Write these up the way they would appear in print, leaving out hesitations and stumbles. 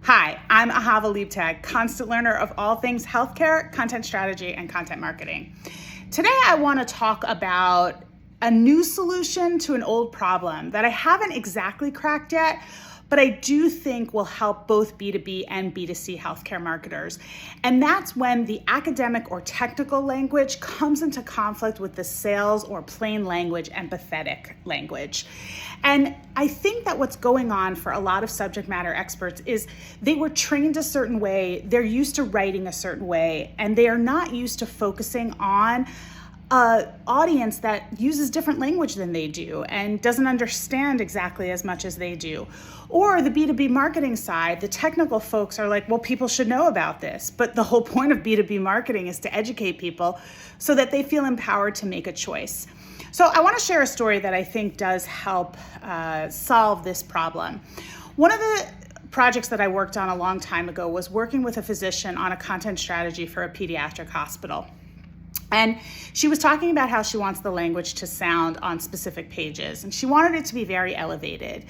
Hi, I'm Ahava Leibtag, constant learner of all things healthcare, content strategy, and content marketing. Today, I want to talk about a new solution to an old problem that I haven't exactly cracked yet, but I do think will help both B2B and B2C healthcare marketers. And that's when the academic or technical language comes into conflict with the sales or plain language, empathetic language. And I think that what's going on for a lot of subject matter experts is they were trained a certain way, they're used to writing a certain way, and they are not used to focusing on an audience that uses different language than they do and doesn't understand exactly as much as they do. Or the B2B marketing side, the technical folks are like, well, people should know about this. But the whole point of B2B marketing is to educate people so that they feel empowered to make a choice. So I want to share a story that I think does help solve this problem. One of the projects that I worked on a long time ago was working with a physician on a content strategy for a pediatric hospital. And she was talking about how she wants the language to sound on specific pages, and she wanted it to be very elevated.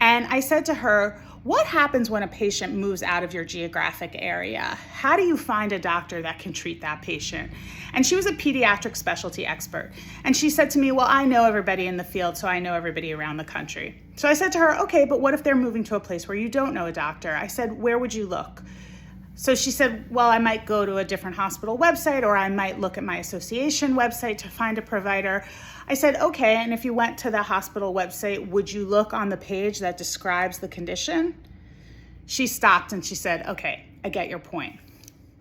And I said to her, what happens when a patient moves out of your geographic area? How do you find a doctor that can treat that patient? And she was a pediatric specialty expert. And she said to me, well, I know everybody in the field, so I know everybody around the country. So I said to her, okay, but what if they're moving to a place where you don't know a doctor? I said, where would you look? So she said, well, I might go to a different hospital website, or I might look at my association website to find a provider. I said, okay, and if you went to the hospital website, would you look on the page that describes the condition? She stopped and she said, okay, I get your point.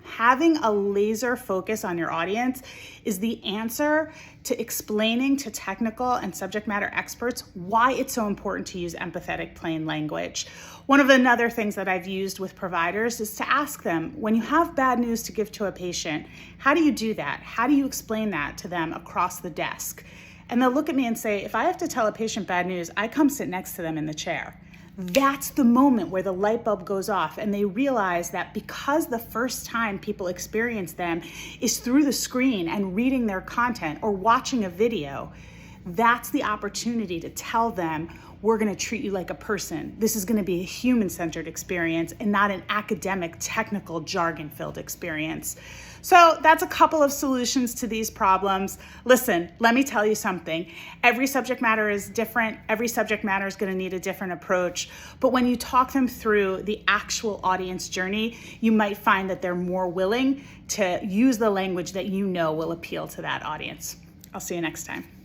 Having a laser focus on your audience is the answer to explaining to technical and subject matter experts why it's so important to use empathetic plain language. One of another things that I've used with providers is to ask them, when you have bad news to give to a patient, how do you do that? How do you explain that to them across the desk? And they'll look at me and say, if I have to tell a patient bad news, I come sit next to them in the chair. That's the moment where the light bulb goes off and they realize that because the first time people experience them is through the screen and reading their content or watching a video, that's the opportunity to tell them, we're going to treat you like a person. This is going to be a human-centered experience and not an academic, technical, jargon-filled experience. So that's a couple of solutions to these problems. Listen, let me tell you something. Every subject matter is different. Every subject matter is going to need a different approach. But when you talk them through the actual audience journey, you might find that they're more willing to use the language that you know will appeal to that audience. I'll see you next time.